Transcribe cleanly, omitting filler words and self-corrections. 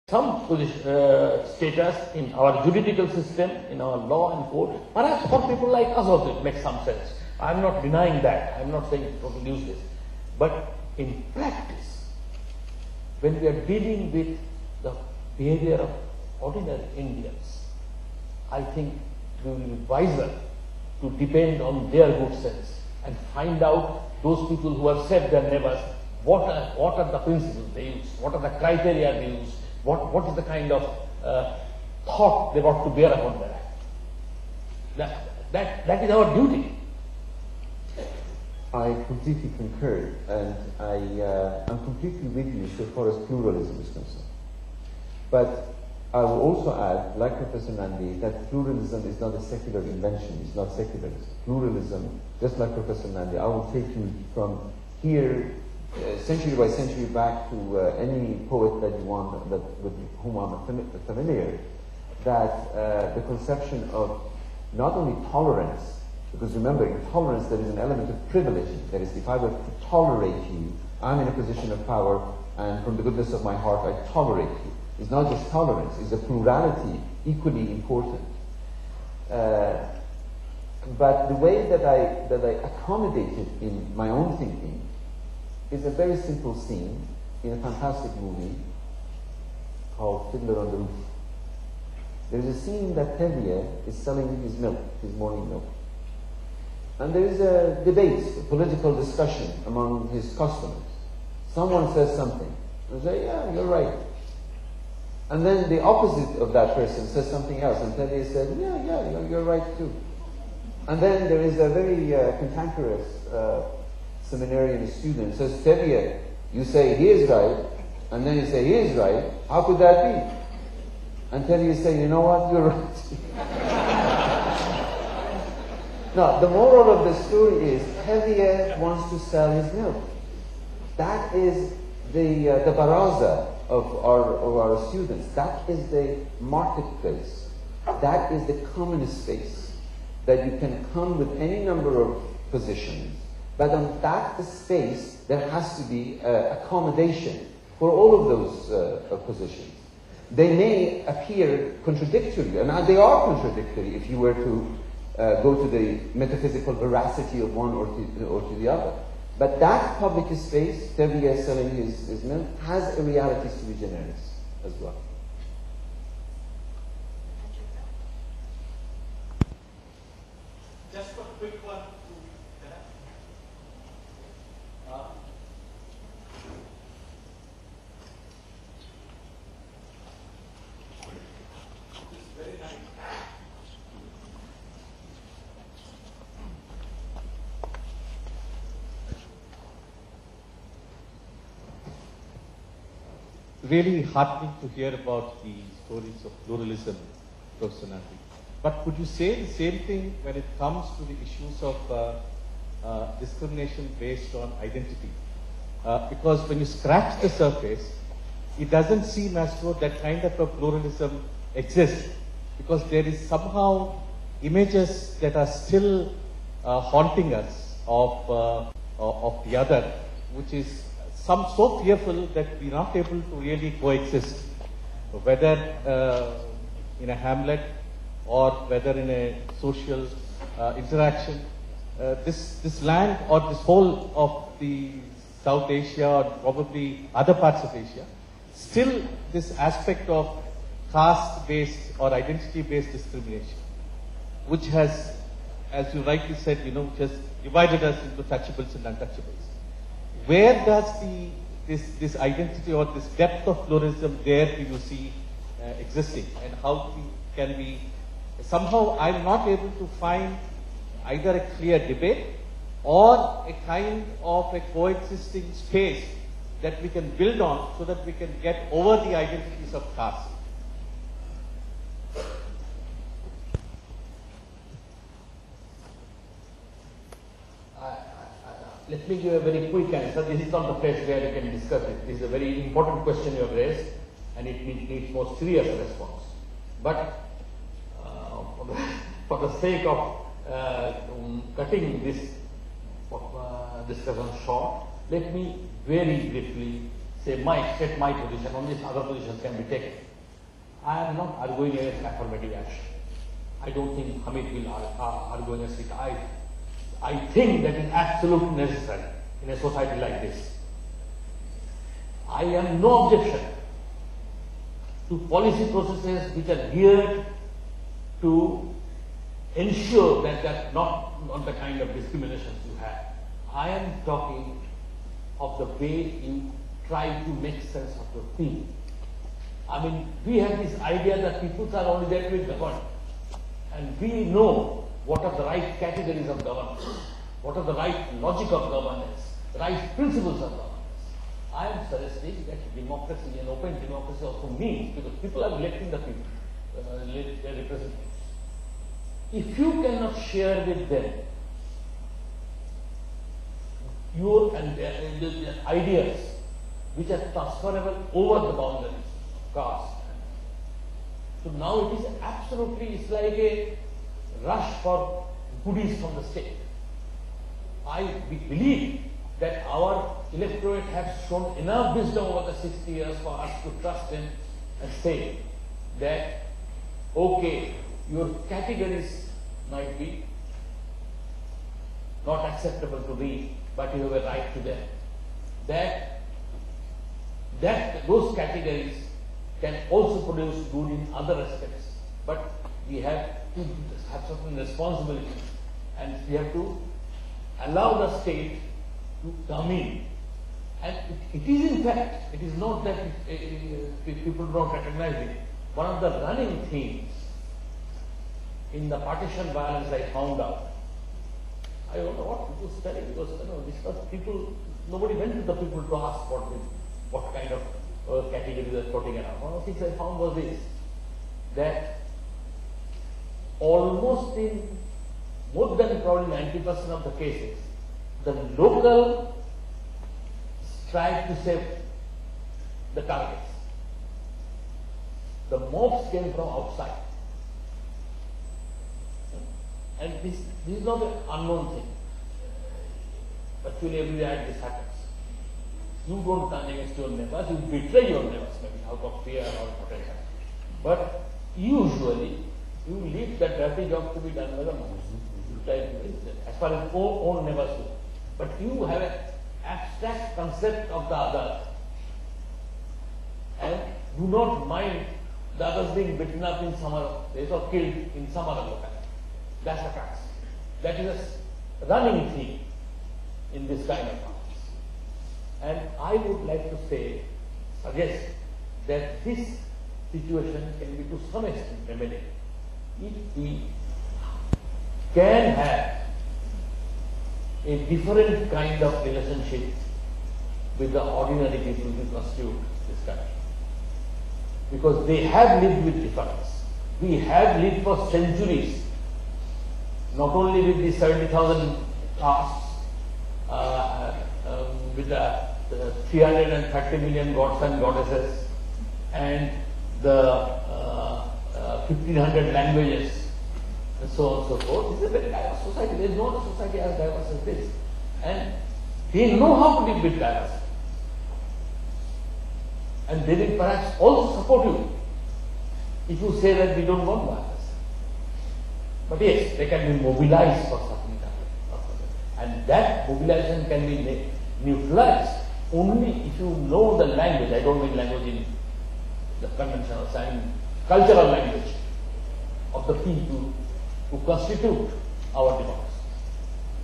some status in our juridical system, in our law and code. Perhaps for people like us also it makes some sense. I'm not denying that. I'm not saying it's totally useless. But in practice, when we are dealing with the behavior of ordinary Indians, I think we will be wiser to depend on their good sense and find out those people who have saved their neighbors, what are the principles they use, what are the criteria they use, what is the kind of thought they want to bear upon their act. That is our duty. I completely concur, and I'm completely with you so far as pluralism is concerned. But I will also add, like Professor Nandy, that pluralism is not a secular invention, it's not secularism. Pluralism, just like Professor Nandy, I will take you from here, century by century back to any poet that you want, with whom I'm familiar, that the conception of not only tolerance, because remember, in tolerance there is an element of privilege. That is, if I were to tolerate you, I'm in a position of power, and from the goodness of my heart I tolerate you. It's not just tolerance, it's a plurality equally important. But the way that I accommodate it in my own thinking is a very simple scene in a fantastic movie called Fiddler on the Roof. There is a scene that Tevye is selling his milk, his morning milk. And there is a debate, a political discussion among his customers. Someone says something. They say, yeah, you're right. And then the opposite of that person says something else. And Tevye said, yeah, you're right too. And then there is a very cantankerous seminarian student says, Tevye, you say he is right, and then you say he is right. How could that be? And Tevye say, you know what, you're right. Now, the moral of the story is Tevye wants to sell his milk. That is the baraza of our students. That is the marketplace. That is the common space that you can come with any number of positions. But on that space, there has to be accommodation for all of those positions. They may appear contradictory, and they are contradictory if you were to go to the metaphysical veracity of one or to the other. But that public space, Tevye selling his milk, has a reality sui generis as well. Just a quick one. Really heartening to hear about the stories of pluralism, Professor Nandy. But could you say the same thing when it comes to the issues of discrimination based on identity? Because when you scratch the surface, it doesn't seem as though that kind of a pluralism exists, because there is somehow images that are still haunting us of the other, which is so fearful that we're not able to really coexist, whether in a hamlet or whether in a social interaction. This land or this whole of the South Asia or probably other parts of Asia, still this aspect of caste-based or identity-based discrimination, which has, as you rightly said, which has divided us into touchables and untouchables. Where does this identity or this depth of pluralism there do you see existing, and how can we somehow? I'm not able to find either a clear debate or a kind of a coexisting space that we can build on so that we can get over the identities of caste. Let me give a very quick answer. This is not the place where we can discuss it. This is a very important question you have raised, and it needs more serious response. But for the sake of cutting this discussion short, let me very briefly state my position, on this other positions can be taken. I am not arguing against affirmative action. I don't think Hamid will argue against it. I think that is absolutely necessary in a society like this. I have no objection to policy processes which are geared to ensure that that's not the kind of discriminations you have. I am talking of the way you try to make sense of your thing. I mean, we have this idea that people are only there to be governed. And we know what are the right categories of governance, what are the right logic of governance, the right principles of governance. I am suggesting that democracy, an open democracy also means, because people are electing the people, their representatives. If you cannot share with them your ideas which are transferable over the boundaries of caste, so now it is absolutely, it's like a rush for goodies from the state. We believe that our electorate has shown enough wisdom over the 60 years for us to trust them and say that, okay, your categories might be not acceptable to read, but you have a right to them. That those categories can also produce good in other aspects, but we have to have certain responsibilities, and we have to allow the state to come in. And it is in fact, it is not that people don't recognize it. One of the running themes in the partition violence I found out, I don't know what people study, because this was people, nobody went to the people to ask what kind of category they are putting around. One of the things I found was this, that almost in more than probably 90% of the cases, the local tried to save the targets. The mobs came from outside. And this is not an unknown thing. Virtually every day this happens. You don't turn against your neighbors, you betray your neighbors, maybe out of fear or protection. But usually, you leave that dirty job to be done by the mobs. As far as own neighbors go. But you have an abstract concept of the other and do not mind the others being beaten up in some other place or killed in some other locality. That's a fact. That is a running theme in this kind of practice. And I would like to suggest that this situation can be to some extent remedied if we can have a different kind of relationship with the ordinary people who constitute this country. Because they have lived with difference. We have lived for centuries, not only with the 70,000 castes, with the 330 million gods and goddesses, and the 1,500 languages, and so on and so forth. This is a very diverse society. There is no other society as diverse as this. And they know how to live with diversity. And they will perhaps also support you if you say that we don't want violence. But yes, they can be mobilized for something. And that mobilization can be neutralized only if you know the language. I don't mean language in the conventional sense, cultural language of the people who constitute our democracy.